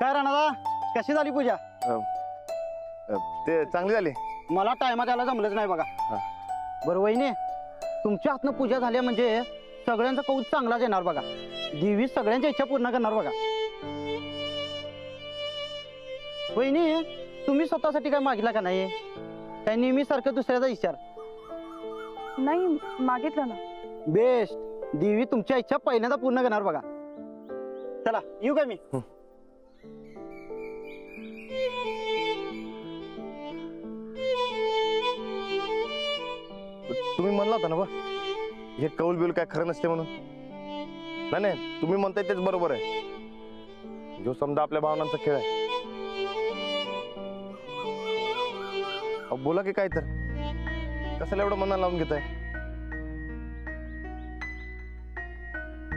काय राणा कशी झाली पूजा? ते चांगली झाली. मला टायमात यायला जमलंच नाही बघा. बरं वहिनी, तुमच्या हातनं पूजा झाली म्हणजे सगळ्यांचा कौल चांगलाच येणार बघा. देवी सगळ्यांच्या इच्छा पूर्ण करणार बघा. वहिनी, तुम्ही स्वतःसाठी काय मागितला का नाही? काय नेहमी सारखं दुसऱ्याचा विचार? नाही मागितलं ना. बेस्ट. देवी तुमच्या इच्छा पहिल्यांदा पूर्ण करणार बघा. चला येऊ का मी? तुम्ही म्हणला होता ना बा हे कौल बिल काय खरं नसते म्हणून. नाही नाही, तुम्ही म्हणताय तेच बरोबर आहे. जो समजा आपल्या भावनांचा खेळ आहे. बोला की काय तर कशाला एवढं मनाला लावून घेताय?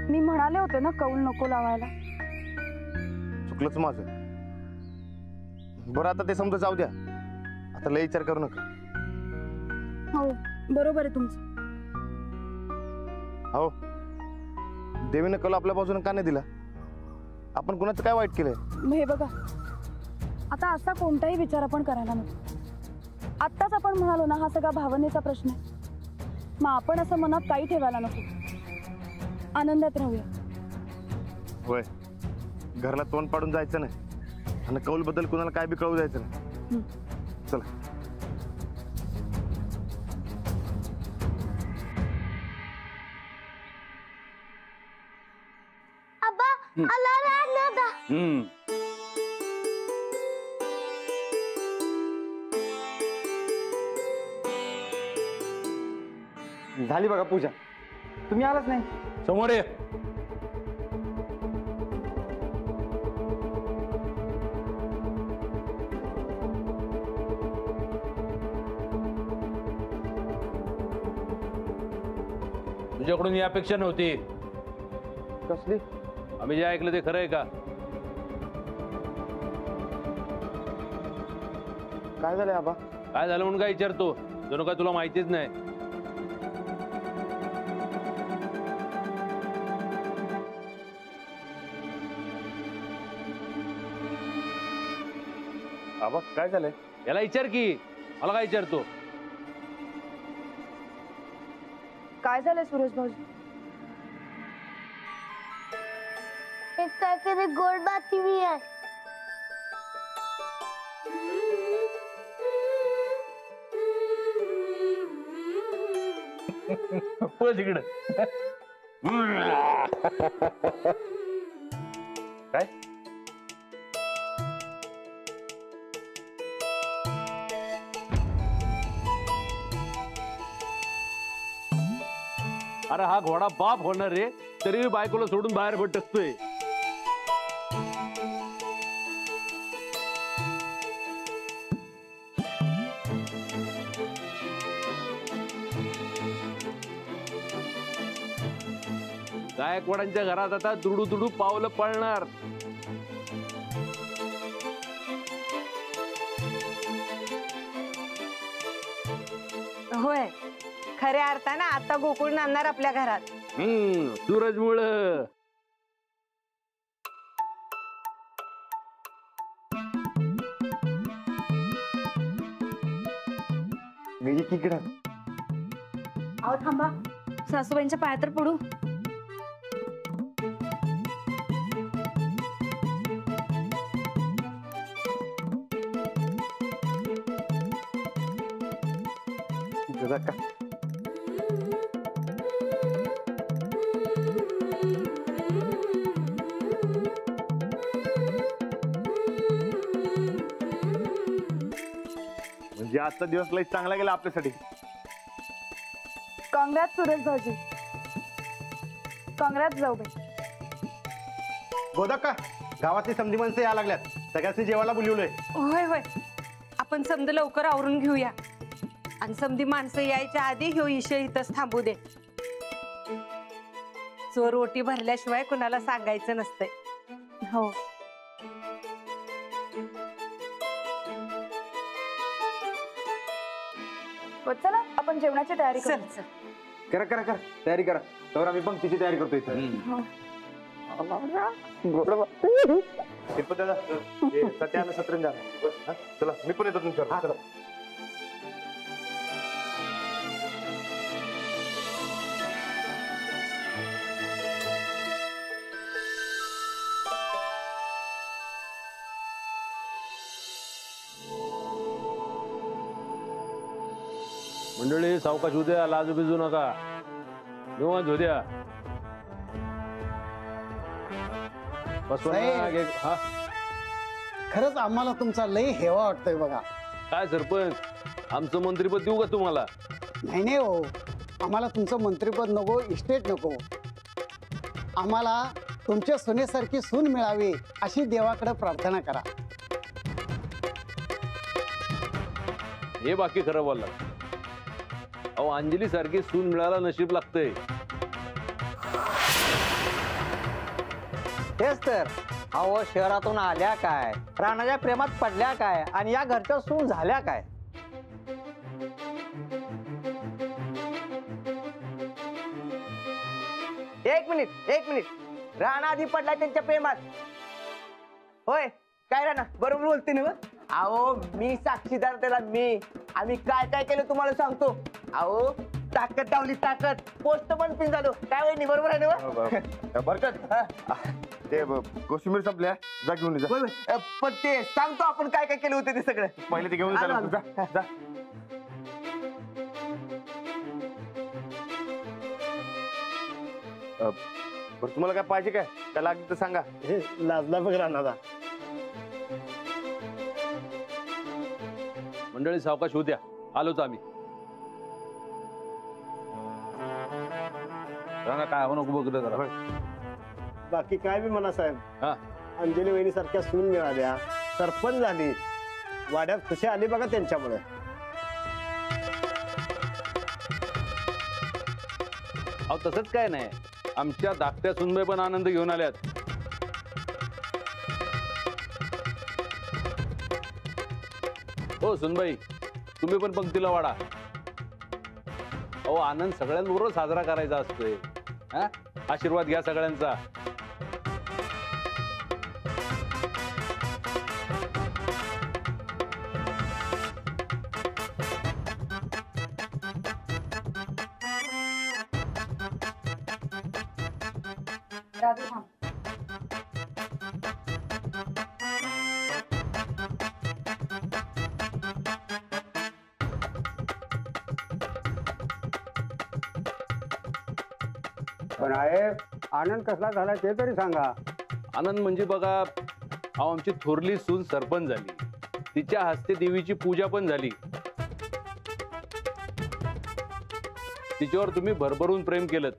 मी म्हणाले होते ना कौल नको लावायला. चुकलंच माझं. बरं आता ते समजा जाऊ द्या. आता लय विचार करू नका. हो बरोबर आहे तुमचं. हो, देवीनं कौल आपल्या बाजूने का नाही दिला? आपण कुणाचं काय वाईट केलंय? हे बघा, आता असा कोणताही विचार आपण करायला नको. आत्ताच आपण म्हणालो ना हा सगळा भावनेचा प्रश्न आहे. मग आपण असं मनात काही ठेवायला नको. आनंदात राहूया. होय, घरला तोंड पाडून जायचं नाही आणि कौल बद्दल कुणाला काय बी कळू जायचं नाही. चला. झाली बघा पूजा. तुम्ही आलाच नाही. समोर ये. तुझ्याकडून ही अपेक्षा नव्हती. कसली? आम्ही जे ऐकलं ते खरं आहे का? काय झालंय आबा? काय झालं म्हणून काय विचारतो? जणू काय तुला माहितीच नाही. आबा काय झालंय? याला विचार की. मला काय विचारतो? काय झालंय सुरेश भाऊजी? एक काहीतरी गोड बातमी आहे. पळ तिकडं. काय? अरे हा घोडा बाप होणार रे, तरी बायकोला सोडून बाहेर भटकतोय. गायकवाडांच्या घरात आता दुडू दुडू पावलं पळणार. होय, खऱ्या अर्थानं आता गोकुळ नांदणार आपल्या घरात. सूरजमुळं. अहो थांबा, सासूबाईंच्या पाया तर पडू. म्हणजे आजचा दिवस लई चांगला गेला आपल्यासाठी. काँग्रेस सुरेश भाऊजी. काँग्रेस जाऊबाई. गोदक का गावातली समधी माणसं यायला लागल्यात. सगळ्यांनी जेवायला बोलवलंय. होय होय, आपण समजा लवकर आवरून घेऊया आणि समधी माणसं यायच्या आधी ह्यो इशय इथंच थांबू दे. चोर ओटी भरल्याशिवाय कुणाला सांगायचं नसतंय. हो. चला आपण जेवणाची तयारी करू. चल चल. करा करा करा, तयारी करा. तर आम्ही पंक्तीची तयारी करतोय. शिरपत दादा हे सत्य आलं सतरंज आलं. हा, चला मी पण येतो तुमच्यावर. चला. मंडळी सावकाश उद्या लाजू बिजू नका निवांत उद्या साहेब. हा खरंच आम्हाला तुमचा लय हेवा वाटतोय बघा. काय सरपंच आमचं मंत्रीपद देऊ का तुम्हाला? नाही नाही हो, आम्हाला तुमचं मंत्रीपद नको, इस्टेट नको. आम्हाला तुमच्या सुनेसारखी सून मिळावी अशी देवाकडे प्रार्थना करा. हे बाकी खरं बोलला. अहो अंजली सारखी सून मिळायला नशीब लागतंय. तेच तर. अहो शहरातून आल्या काय, राणाच्या प्रेमात पडल्या काय, आणि या घरच्या सून झाल्या काय. एक मिनिट राणा आधी पडला त्यांच्या प्रेमात. होय काय राणा बरोबर बोलते ना? अहो मी साक्षीदार त्याला. आम्ही काय काय केलं तुम्हाला सांगतो. अहो ताकद लावली, ताकद. पोस्ट पण पिन झालो. काय वहिनी बरोबर आहे ना? बरकत ते कोशिंबीर संपल्या, जा घेऊन ये, जा. पण ते सांगतो आपण काय काय केलं होतं ते सगळं. पहिले ते घेऊन ये, आलो, जा, आलो. जा. बरं तुम्हाला काय पाहिजे काय लागलं तर सांगा. हे लाजला बघ राणादा. मंडळी सावकाश उद्या आलोच आम्ही. राणा काय हो नको बघलं जरा. बाकी काय बी म्हणा साहेब. हा अंजली वहिनी सारख्या सून मिळाल्या, सरपंच झाली, वाड्यात खुशी आली बघा त्यांच्यामुळे. अहो तसंच काय नाही, आमच्या धाकट्या सुनबाई पण आनंद घेऊन आल्यात. हो सुनबाई तुम्ही पण पंक्तीला वाढा. अहो आनंद सगळ्यांबरोबर साजरा करायचा असतोय. हा आशीर्वाद घ्या सगळ्यांचा. पण आहे आनंद कसला झाला ते तरी सांगा. आनंद म्हणजे बघा, अहो आमची थोरली सून सरपंच झाली, तिच्या हस्ते देवीची पूजा पण झाली. तिच्यावर तुम्ही भरभरून प्रेम केलं.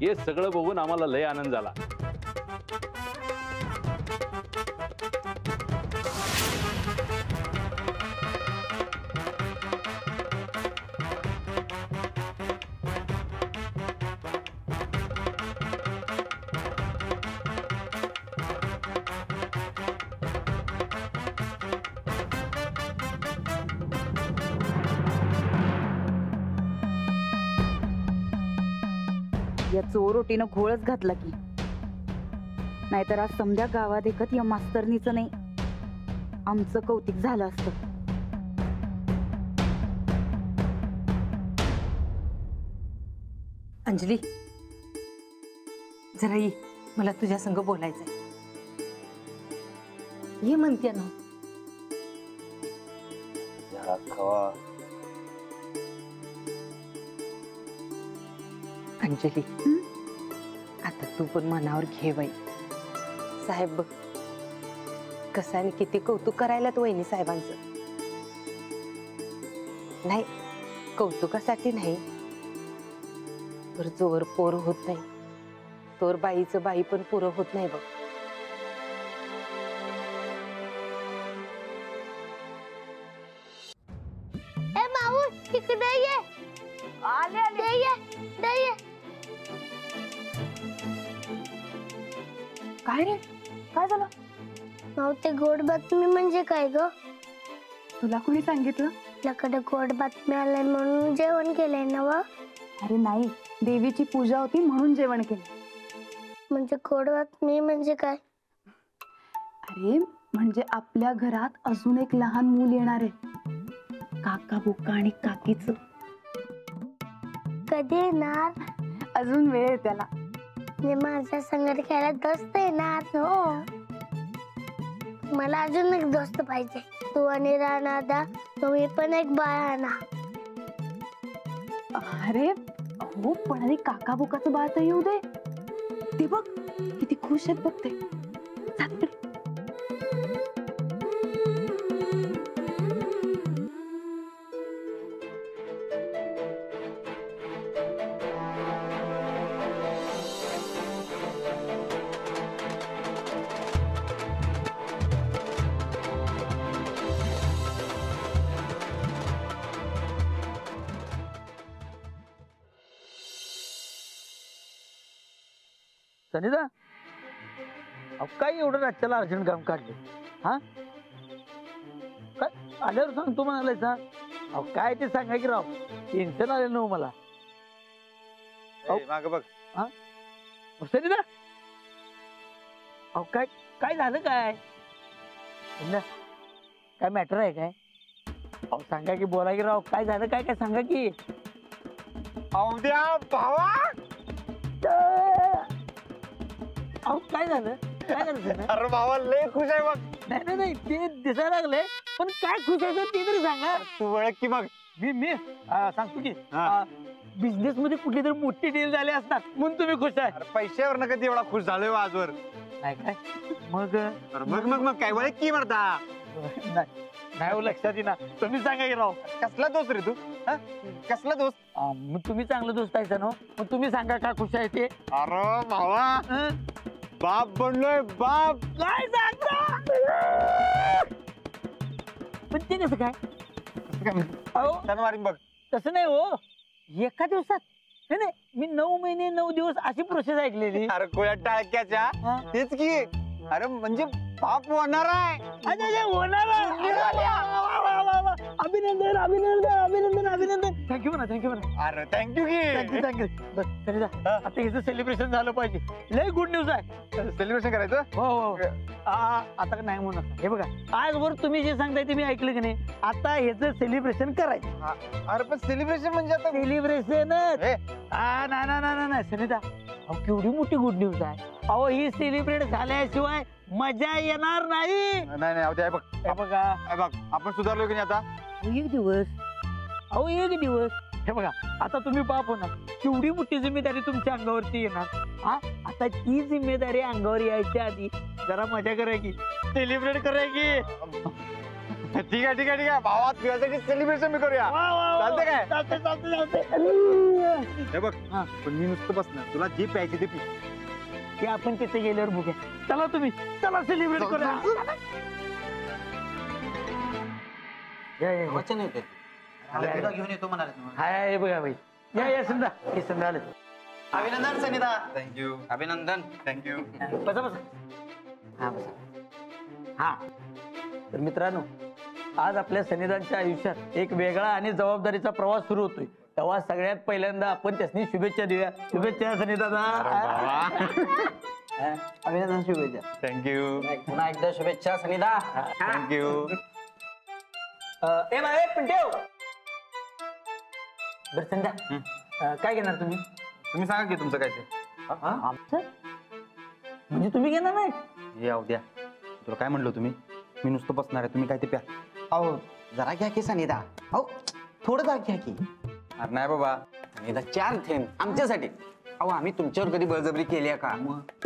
हे सगळं बघून आम्हाला लय आनंद झाला. या चोरोटीनं घोळच घातला की, नाहीतर आज समध्या गावात एकत या मास्तरनीचं नाही आमचं कौतिक झालं असतं. अंजली जरा ये, मला तुझ्या संग बोलायचंय. ये म्हणते ना. अंजली आता तू पण मनावर घे बाई. साहेब बघ कसं आणि किती कौतुक करायला तो वहिनी साहेबांचं. नाही कौतुकासाठी नाही, तर जोवर पोर होत नाही तोवर बाईचं बाई पण पुरं होत नाही बघ. ए माऊ इकडे ये. आले आले. दे ये, दे ये. काय रे, काय झालं? माऊ ते गोड बातमी म्हणजे काय ग? तुला कोणी सांगितलं? आपल्याकडे गोड बातमी आलाय म्हणून जेवण केलंय ना व? अरे नाही, देवीची पूजा होती म्हणून जेवण केलं. म्हणजे गोड बातमी म्हणजे काय? अरे म्हणजे आपल्या घरात अजून एक लहान मूल येणार आहे, काका बुक्का आणि काकीच. कधी येणार? अजून वेळ आहे त्याला. मी माझ्या संगत खेळायला दोस्त येणार. हो, मला अजून एक दोस्त पाहिजे. तू आणि राणा, तुम्ही पण एक बाळ आणा. अरे हो, पण आधी काका बुकाचं बाळ तर येऊ दे. ते बघ किती खुश आहेत बघ ते. जा तिकडे. सनिदा, अहो काय एवढं राज्याला अर्जंट काम काढले? हा काय आल्यावर सांगतो म्हणालाय सा? अहो काय ते सांगा की राव, टेन्शन आलं ना मला. माग बघ. सनिदा, अहो काय काय झालं काय? सनिदा, काय मॅटर आहे काय? अहो सांगा की, बोला की राव, काय झालं काय काय सांगा की. अवद्या भावा, अहो काय झालं काय झालं सनिदा? अरे भावा लय खुश आहे बघ. नाही नाही नाही, ते दिसायला लागले, पण काय खुश आहे ते तरी सांगा. तू ओळख की मग. मी सांगतो की बिझनेस मध्ये कुठली तरी मोठी डील झाली असतात म्हणून तुम्ही खुश आहे. अरे पैशावर ना कधी एवढा खुश झालोय आजवर. नाही काय मग मग मग मग काय ओळख की म्हणता? नाही हो, लक्षात येईना. तुम्ही सांगा की राव. कसला दोस्त रे तू? कसला दोस्त? मग तुम्ही चांगलं दोस्त आहे ना, मग तुम्ही सांगा का खुश आहे ते. अरे भावा, बाप बनलोय बाप. काय सांगता? पण ते कसं काय? अहो मारीन बघ. तसं नाही हो, एका दिवसात. नाही नाही, मी 9 महिने 9 दिवस अशी प्रोसेस ऐकलेली. अरे कोळ्या टाळक्याच्या तेच की. अरे म्हणजे बाप होणार आहे. होणार अभिनंदन अभिनंदन अभिनंदन अभिनंदन. थँक्यू म्हणा थँक्यू म्हणा. अरे थँक्यू की. Thank you thank you. आता ह्याचं सेलिब्रेशन झालं पाहिजे. लय गुड न्यूज आहे. सेलिब्रेशन करायचं? हो हो. आता नाही म्हणू नका. हे बघा, आजवर तुम्ही जे सांगताय ते मी ऐकलं की नाही, आता ह्याचं सेलिब्रेशन करायचं. अरे पण सेलिब्रेशन म्हणजे आता सेलिब्रेशनच. नाही सनिता, अहो केवढी मोठी गुड न्यूज आहे. अहो ही सेलिब्रेट झाल्याशिवाय मजा येणार नाही. नाही अवद्या बघ. हे बघा, बघ आपण सुधारलो की नाही आता. एक दिवस, अहो एक दिवस. हे बघा, आता तुम्ही बाप होणार, केवढी मोठी जिम्मेदारी तुमच्या अंगावरती येणार. आता ती जिम्मेदारी अंगावर यायच्या आधी जरा मजा करायची, सेलिब्रेट करायची. ठीक आहे ठीक आहे ठीक आहे भावा, तुझ्यासाठी सेलिब्रेशन मी करूया. चालते काय? चालते. हे बघ, पण मी नुसतं बसणार, तुला जे प्यायचे ते पी. ते आपण तिथे गेल्यावर बघूया. चला तुम्ही, चला सेलिब्रेट करूया. वचन येते घेऊन येतो म्हणाले. हाय बघा भाई, या समजा हे समजा आले. अभिनंदन सनिदा. थँक्यू. अभिनंदन. थँक्यू. बसा बसा. हा बसा. हा तर मित्रांनो, आज आपल्या सनिदांच्या आयुष्यात एक वेगळा आणि जबाबदारीचा प्रवास सुरू होतोय. तेव्हा सगळ्यात पहिल्यांदा आपण त्यासनी शुभेच्छा देऊया. शुभेच्छा सनिदादा. अभिनंदन, शुभेच्छा. थँक्यू. पुन्हा एकदा शुभेच्छा सनिदा. थँक्यू. ए बाय पण ठेव. बरं संध्या, काय घेणार तुम्ही? तुम्ही सांगा की तुमचं काय ते. आमचं म्हणजे तुम्ही घेणार नाही? हे अवद्या, तुला काय म्हणलो तुम्ही? मी नुसतं बसणार आहे, तुम्ही काय ते प्या. अहो जरा घ्या की सनिदा. अहो थोडं जरा घ्या की. अरे नाही बाबा, सनिदा 4 थेंब आमच्यासाठी. अहो आम्ही तुमच्यावर कधी बळजबरी केली आहे का?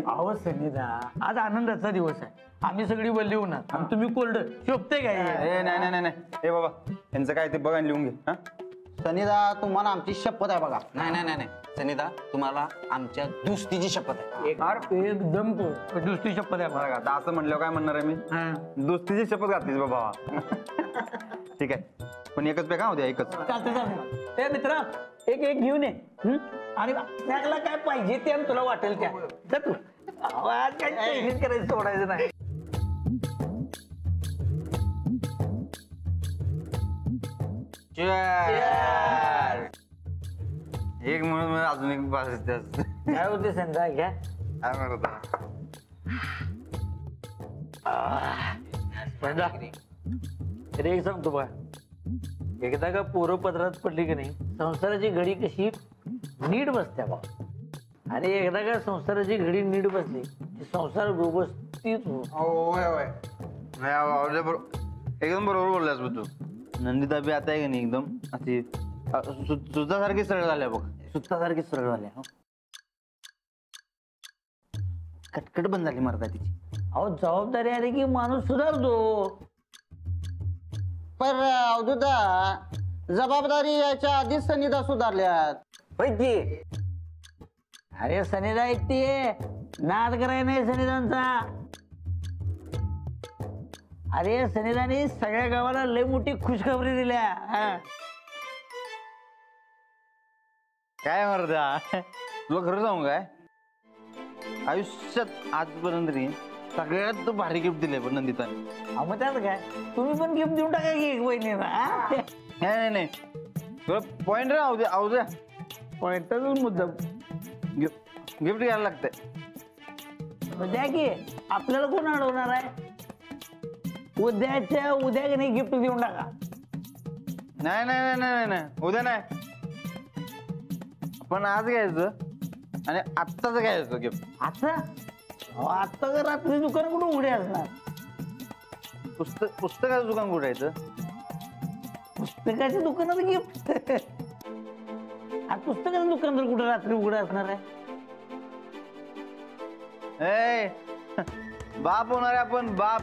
अहो सनिदा, आज आनंदाचा दिवस आहे. आम्ही सगळी बल्ली होणार आणि तुम्ही कोल्ड शोभते काय? नाही ए बाबा, यांचं काय ते बघा आणि लिहून घे. हा सनिदा, तुम्हाला आमची शपथ आहे बघा. नाही सनिदा, तुम्हाला आमच्या दुस्तीची शपथ आहे. एकदम दुसरी शपथ आहे. बघा, आता असं म्हणलं काय म्हणणार आहे मी? दोस्तीची शपथ घातलीस बाबा. ठीक आहे, पण एकच पे का होत्या एकच. चालते. ए मित्रा, एक घेऊन ये. आणि त्याला काय पाहिजे ते तुला वाटेल त्या. जा तू. आवाज काय चैनीच करायचं, सोडायचं नाही. एक म्हणून अजून एक काय होते संध्या घ्या. तरी एक सांगतो बा, एकदा का पोरं पदरात पडली की नाही संसाराची घडी कशी नीट बसत्या बा. आणि एकदा का संसाराची घडी नीट बसली की संसार व्यवस्थित होतो. एकदम बरोबर बोललास बघ तू. नंदिता बी आता आहे का नाही एकदम अशी सुतासारखी सरळ झाल्या बघ. सुतासारखी सरळ झाल्या. कटकट बंद झाली मर्दा तिची. अहो जबाबदारी आली की माणूस सुधारतो. पर अवधूता जबाबदारी याच्या आधीच सनिधा सुधारल्यात. अरे सनिधा ऐकते नाद करायला नाही सनिधांचा. अरे सनिधाने सगळ्या गावाला लय मोठी खुशखबरी दिल्या. काय मर्दा तुला खरं सांगू काय आयुष्यात आजपर्यंत नाही सगळ्यात भारी गिफ्ट दिलंय पण नंदिताने. मग त्यात काय तुम्ही पण गिफ्ट देऊन टाका की वहिनीला. नाही नाही तुला पॉइंट राहू द्या आऊ द्या. पॉइंटच मुद्दा गिफ्ट घ्यायला लागतंय. द्या की आपल्याला कोण अडवणार आहे. उद्याच्या उद्या की नाही गिफ्ट देऊन टाका. नाही नाही नाही नाही नाही उद्या नाही पण आज घ्यायचं आणि आत्ताच घ्यायचं गिफ्ट. आता आता जर रात्री दुकान कुठं उघडे असणार. पुस्तकाचं दुकान कुठायचं. पुस्तकाच्या दुकानात गिफ्ट. पुस्तकाचं दुकान तर कुठं रात्री उघडं असणार आहे. ए बाप होणार आहे आपण बाप.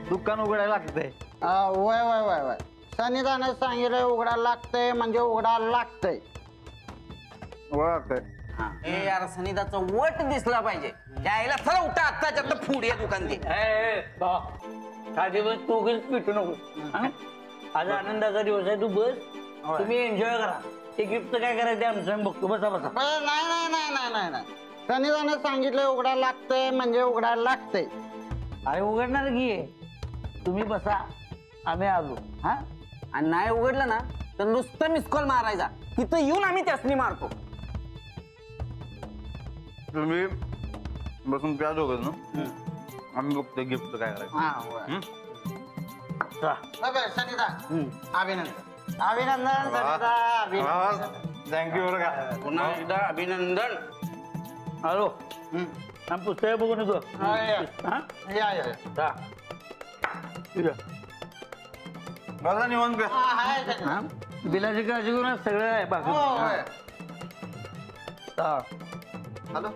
दुकान उघडायला लागतंय. वय वय वय वय सनिधाने सांगितलंय उघडायला लागतंय म्हणजे उघडायला लागतंय. ए यार सनिधाचा वट दिसला पाहिजे. यायला चला उठा आत्ताच्या आत्ता फूड या दुकान दे. हा दिवस तू उगीच पिटू नको. आज आनंदाचा दिवस आहे. तू बस तुम्ही एन्जॉय करा. ते गिफ्ट काय करायचं आमचं बघतो. बसा बसा. नाही नाही नाही नाही नाही नाही सनिधाने सांगितलंय उघडायला लागतंय म्हणजे उघडायला लागतंय. अरे उघडणार की तुम्ही बसा आम्ही आलो. हा आणि नाही उघडलं ना तर नुसतं मिस कॉल मारायचा. तिथं येऊन आम्ही त्यासनी मारतो. तुम्ही बसून प्या दोघं ना आम्ही बघतो गिफ्ट काय करायचं. सनिधा अभिनंदन अभिनंदन सनिधा अभिनंदन. थँक्यू बरं का पुन्हा एकदा अभिनंदन. आलो आम्ही पुस्तक बघून येतो. या या बघा निवांत प्या. बिलाची काळजी करून सगळं आहे बाकी. हॅलो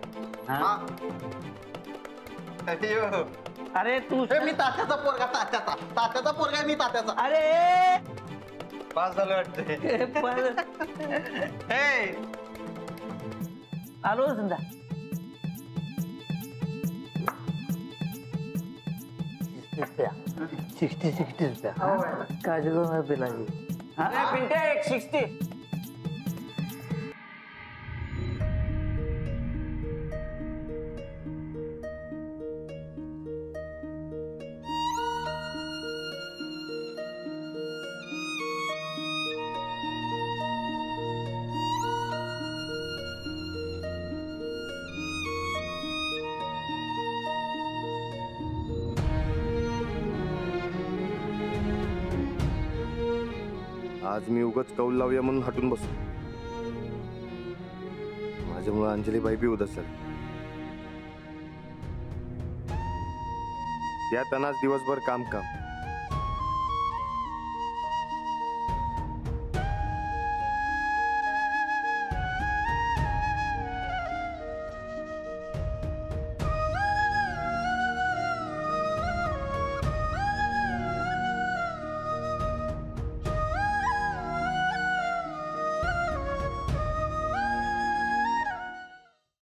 अरे तू मी तात्याचा पोरगा तात्याचा पोरगा मी तात्याचा. अरे पास झालं वाटतंय. आलो समजा. $60 रुपया काळजी करून बिलाची. पिंटे 160. आज मी उगाच कौल लावूया म्हणून हटून बसलो. माझ्यामुळे अंजलीबाई बी उदास झाली. त्या तणाच दिवसभर काम